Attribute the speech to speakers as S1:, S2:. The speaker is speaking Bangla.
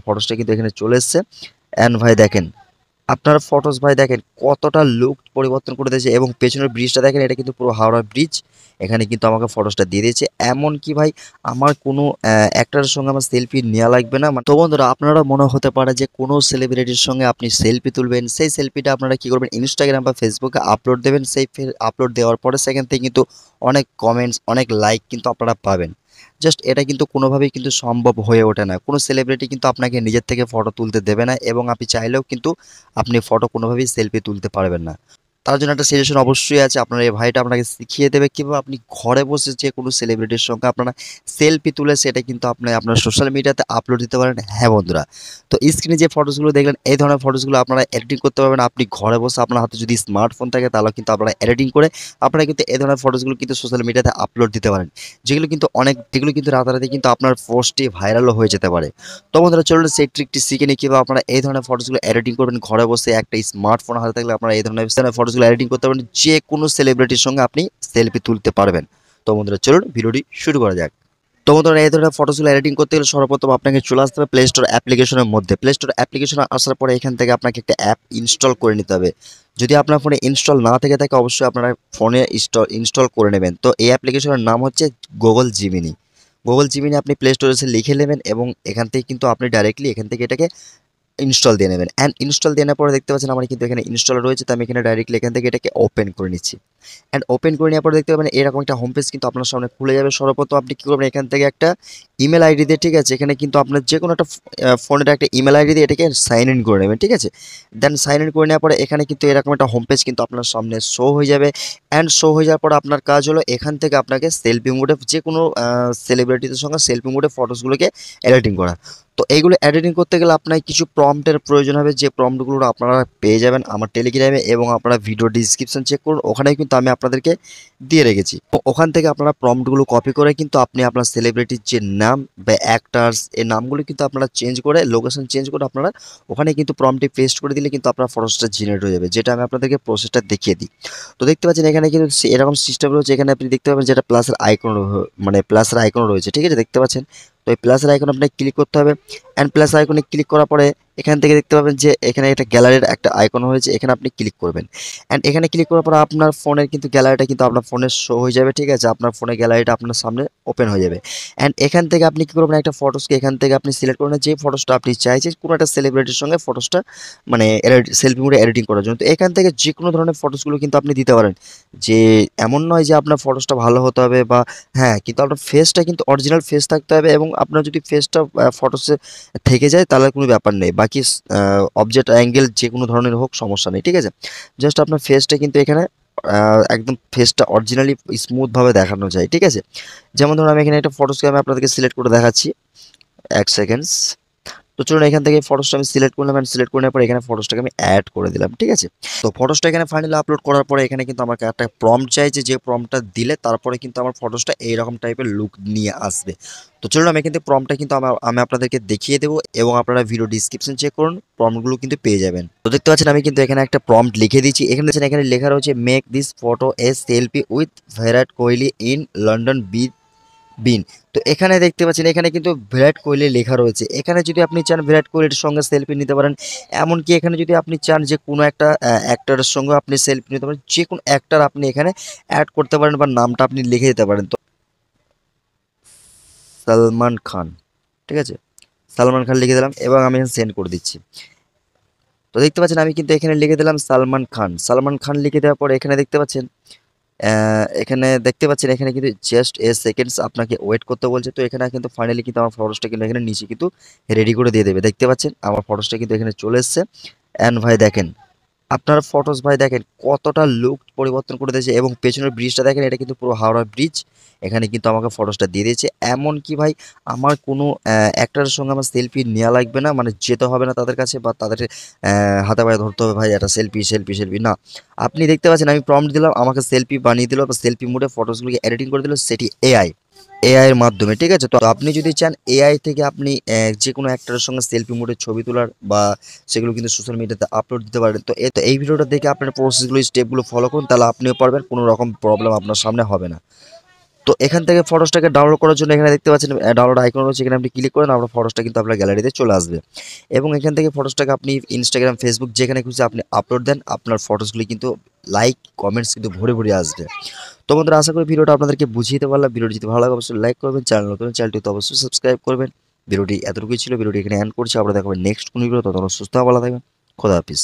S1: আমার ফটোসটা কিন্তু এখানে চলে এসেছে। অ্যান্ড ভাই দেখেন আপনার ফটোস ভাই দেখেন কতটা লুক পরিবর্তন করে দিয়েছে, এবং পেছনের ব্রিজটা দেখেন, এটা কিন্তু পুরো হাওড়া ব্রিজ। এখানে কিন্তু আমাকে ফটোসটা দিয়ে দিয়েছে। এমন কি ভাই আমার কোনো অ্যাক্টরের সঙ্গে আমার সেলফি নেওয়া লাগবে না। তো বন্ধুরা আপনারা মনে হতে পারে যে কোনো সেলিব্রিটির সঙ্গে আপনি সেলফি তুলবেন, সেই সেলফিটা আপনারা কি করবেন, ইনস্টাগ্রাম বা ফেসবুকে আপলোড দেবেন। সেই আপলোড দেওয়ার পরে সেখান থেকে কিন্তু অনেক কমেন্টস, অনেক লাইক কিন্তু আপনারা পাবেন। জাস্ট এটা কিন্তু কোনোভাবেই কিন্তু সম্ভব হয়ে ওঠে না। কোনো সেলিব্রিটি কিন্তু আপনাকে নিজের থেকে ফটো তুলতে দেবে না, এবং আপনি চাইলেও কিন্তু আপনি ফটো কোনোভাবেই সেলফি তুলতে পারবেন না। তার জন্য একটা সাজেশন অবশ্যই আছে, আপনার এই ভাইটা আপনাকে শিখিয়ে দেবে কীভাবে আপনি ঘরে বসে যে কোনো সেলিব্রিটির সঙ্গে আপনারা সেলফি তুলে সেটা কিন্তু আপনি আপনার সোশ্যাল মিডিয়াতে আপলোড দিতে পারেন। হ্যাঁ বন্ধুরা, তো স্ক্রিনে যে ফটোসগুলো দেখলেন এই ধরনের ফটোসগুলো আপনারা এডিটিং করতে পারবেন। আপনি ঘরে বসে আপনার হাতে যদি স্মার্টফোন থাকে তাহলে কিন্তু আপনারা এডিটিং করে আপনারা কিন্তু এই ধরনের ফটোসগুলো কিন্তু সোশ্যাল মিডিয়াতে আপলোড দিতে পারেন, যেগুলো কিন্তু রাতারাতি কিন্তু আপনার পোস্টটি ভাইরালও হয়ে যেতে পারে। তো বন্ধুরা চলুন সেই ট্রিকটি শিখে নিই কীভাবে আপনারা এই ধরনের ফটোসগুলো এডিটিং করবেন ঘরে বসে। একটা স্মার্টফোন হাতে থাকলে আপনারা এই ধরনের ফটোসগুলো এডিটিং করতে পারবেন, যে কোনো সেলিব্রিটির সঙ্গে আপনি সেলফি তুলতে পারবেন। তো বন্ধুরা চলুন ভিডিওটি শুরু করা যাক। তো বন্ধুরা এই ধরনের ফটোসগুলো এডিটিং করতে গেলে সর্বপ্রথম আপনাকে চলে আসতে হবে প্লে স্টোর অ্যাপ্লিকেশনের মধ্যে। প্লে স্টোর অ্যাপ্লিকেশনে আসার পরে এখান থেকে আপনাকে একটা অ্যাপ ইনস্টল করে নিতে হবে। যদি আপনার ফোনে ইনস্টল না থেকে থাকে অবশ্যই আপনারা ফোনে ইনস্টল করে নেবেন। তো এই অ্যাপ্লিকেশনের নাম হচ্ছে গুগল জিমিনি। গুগল জিমিনি আপনি প্লে স্টোরে এসে লিখে নেবেন, এবং এখান থেকে কিন্তু আপনি ডাইরেক্টলি এখান থেকে এটাকে ইনস্টল দিয়ে নেবেন। অ্যান্ড ইনস্টল দেওয়ার পরে দেখতে পাচ্ছেন আমার কিন্তু এখানে ইনস্টল রয়েছে। তো আমি এখানে ডাইরেক্টলি এখান থেকে এটাকে ওপেন করে নিচ্ছি। অ্যান্ড ওপেন করে নেওয়ার পরে দেখতে পাবেন এরকম একটা হোম পেজ কিন্তু আপনার সামনে খুলে যাবে। সর্বপ্রথম আপনি কী করবেন, এখান থেকে একটা ইমেল আইডি দিয়ে, ঠিক আছে, এখানে কিন্তু আপনার যে কোনো একটা ফোনের একটা ইমেল আইডি দিয়ে এটাকে সাইন ইন করে নেবেন, ঠিক আছে। দেন সাইন ইন করে নেওয়ার পরে এখানে কিন্তু এরকম একটা হোম পেজ কিন্তু আপনার সামনে শো হয়ে যাবে। অ্যান্ড শো হয়ে যাওয়ার পর আপনার কাজ হলো এখান থেকে আপনাকে সেলফি মোডে যে কোনো সেলিব্রিটিদের সঙ্গে সেলফি মোডে ফটোসগুলোকে এডিটিং করা। তো এইগুলো এডিটিং করতে গেলে আপনার কিছু প্রম্পটের প্রয়োজন হবে, যে প্রম্পটগুলো আপনারা পেয়ে যাবেন আমার টেলিগ্রামে, এবং আপনারা ভিডিও ডিসক্রিপশন চেক করুন, ওখানেই কিন্তু আমি আপনাদেরকে দিয়ে রেখেছি। ওখান থেকে আপনারা প্রম্পটগুলো কপি করে কিন্তু আপনি আপনার সেলিব্রিটির যে নাম বা অ্যাক্টার্স এই নামগুলো কিন্তু আপনারা চেঞ্জ করে, লোকেশন চেঞ্জ করে আপনারা ওখানে কিন্তু প্রম্পটে পেস্ট করে দিলে কিন্তু আপনার ফটোসটা জেনারেট হয়ে যাবে, যেটা আমি আপনাদেরকে প্রসেসটা দেখিয়ে দিই। তো দেখতে পাচ্ছেন এখানে কিন্তু এরকম সিস্টেম রয়েছে। এখানে আপনি দেখতে পাবেন যেটা প্লাসের আইকন, মানে প্লাসের আইকন রয়েছে, ঠিক আছে, দেখতে পাচ্ছেন। তো এই প্লাসের আইকন আপনাকে ক্লিক করতে হবে। অ্যান্ড প্লাস আইকনে ক্লিক করার পরে এখান থেকে দেখতে পাবেন যে এখানে একটা গ্যালারির একটা আইকন হয়েছে, এখানে আপনি ক্লিক করবেন। অ্যান্ড এখানে ক্লিক করার পর আপনার ফোনের কিন্তু গ্যালারিটা কিন্তু আপনার ফোনে শো হয়ে যাবে, ঠিক আছে, আপনার ফোনের গ্যালারিটা আপনার সামনে ওপেন হয়ে যাবে। অ্যান্ড এখান থেকে আপনি কী করবেন, একটা ফটোসকে এখান থেকে আপনি সিলেক্ট করবেন, যে ফটোসটা আপনি চাইছেন কোনো একটা সেলিব্রিটির সঙ্গে ফটোসটা মানে সেলফি মোডে এডিটিং করার জন্য। তো এখান থেকে যে কোনো ধরনের ফটোসগুলো কিন্তু আপনি দিতে পারেন। যে এমন নয় যে আপনার ফটোসটা ভালো হতে হবে, বা হ্যাঁ, কিন্তু আপনার ফেসটা কিন্তু অরিজিনাল ফেস থাকতে হবে, এবং আপনার যদি ফেসটা ফটোসে থেকে যায় তাহলে কোনো ব্যাপার নেই, বাকি অবজেক্ট অ্যাঙ্গেল যে কোনো ধরনের হোক সমস্যা নেই, ঠিক আছে। জাস্ট আপনার ফেসটা কিন্তু এখানে একদম ফেসটা অরিজিনালি স্মুথভাবে দেখানো যায়, ঠিক আছে। যেমন ধরুন আমি এখানে একটা ফটোসকে আমি আপনাদেরকে সিলেক্ট করে দেখাচ্ছি, 1 সেকেন্ডস। তো চলুন এখান থেকে ফটোসটা আমি সিলেক্ট করলাম, অ্যান্ড সিলেক্ট করে নেওয়ার পরে এখানে ফটোসটাকে আমি অ্যাড করে দিলাম, ঠিক আছে। তো ফটোসটা এখানে ফাইনালি আপলোড করার পরে এখানে কিন্তু আমাকে একটা প্রম্পট চাইছে, যে প্রম্পটটা দিলে তারপরে কিন্তু আমার ফটোসটা এইরকম টাইপের লুক নিয়ে আসবে। তো চলুন আমি কিন্তু প্রম্পটটা কিন্তু আমি আপনাদেরকে দেখিয়ে দেবো, এবং আপনারা ভিডিও ডিসক্রিপশন চেক করুন, প্রম্পটগুলো কিন্তু পেয়ে যাবেন। তো দেখতে পাচ্ছেন আমি কিন্তু এখানে একটা প্রম্পট লিখে দিচ্ছি। এখানে লেখা রয়েছে make this photo a selfie with Virat Kohli in London been. তো এখানে দেখতে পাচ্ছেন এখানে কিন্তু বিরাট কোহলি লেখা রয়েছে। এখানে যদি আপনি চান বিরাট কোহলির সঙ্গে সেলফি নিতে পারেন। এমনকি এখানে যদি আপনি চান যে কোনো একটা অ্যাক্টরের সঙ্গে আপনি সেলফি নিতে পারেন, যে কোনো অ্যাক্টর আপনি এখানে অ্যাড করতে পারেন, বা নামটা আপনি লিখে দিতে পারেন। তো সালমান খান, ঠিক আছে, সালমান খান লিখে দিলাম, এবং আমি সেন্ড করে দিচ্ছি। তো দেখতে পাচ্ছেন আমি কিন্তু এখানে লিখে দিলাম সালমান খান। সালমান খান লিখে দেওয়ার পরে এখানে দেখতে পাচ্ছেন এখানে কিন্তু জাস্ট সেকেন্ডস আপনাকে ওয়েট করতে বলছে। তো এখানে কিন্তু ফাইনালি কিন্তু আমার ফটোসটা কিন্তু এখানে নিচে কিন্তু রেডি করে দিয়ে দেবে। দেখতে পাচ্ছেন আমার ফটোসটা কিন্তু এখানে চলে এসছে। অ্যান্ড ভাই দেখেন আপনার ফটোস ভাই দেখেন কতটা লুক পরিবর্তন করে দিয়েছে, এবং পেছনের ব্রিজটা দেখেন, এটা কিন্তু পুরো হাওড়া ব্রিজ। এখানে কিন্তু আমাকে ফটোসটা দিয়ে দিয়েছে। এমন কি ভাই আমার কোনো অ্যাক্টরের সঙ্গে আমার সেলফি নেওয়া লাগবে না, মানে যেতে হবে না তাদের কাছে, বা তাদের হাতে পায়ে ধরতে হবে ভাই একটা সেলফি সেলফি সেলফি, না। আপনি দেখতে পাচ্ছেন আমি প্রম্পট দিলাম, আমাকে সেলফি বানিয়ে দিল, বা সেলফি মোডে ফটোসগুলোকে এডিটিং করে দিল, সেটি এআই এর মাধ্যমে, ঠিক আছে। তো আপনি যদি চান এআই থেকে আপনি যে কোনো অ্যাক্টরের সঙ্গে সেলফি মোডে ছবি তোলার, বা সেগুলো কিন্তু সোশ্যাল মিডিয়াতে আপলোড দিতে পারেন। তো এই ভিডিওটা দেখে আপনার প্রসেসগুলো স্টেপগুলো ফলো করুন, তাহলে আপনিও পারবেন, কোনো রকম প্রবলেম আপনার সামনে হবে না। তো এখান থেকে ফটোসটাকে ডাউনলোড করার জন্য এখানে দেখতে পাচ্ছেন ডাউনলোড আইকন রয়েছে, এখানে আপনি ক্লিক করেন, আপনার ফটোসটা কিন্তু আপনার গ্যালারিতে চলে আসবে। এবং এখান থেকে ফটোসটাকে আপনি ইনস্টাগ্রাম, ফেসবুক যেখানে খুশি আপনি আপলোড দেন, আপনার ফটোসগুলি কিন্তু লাইক, কমেন্টস কিন্তু ভরে ভরে আসবে। তো বন্ধুরা, আশা করি ভিডিওটা আপনাদেরকে বুঝিয়ে দিতে পারলাম। ভিডিওটি যদি ভালো লাগে অবশ্যই লাইক করবেন, চ্যানেল নতুন চ্যানেলটি তো অবশ্যই সাবস্ক্রাইব করবেন। ভিডিওটি এতটুকুই ছিল, ভিডিওটি এখানে এন্ড করছি। আমরা দেখাবেন নেক্সট কোন ভিডিও, ততক্ষণ সুস্থ ভালো থাকবেন। খোদা হাফিজ।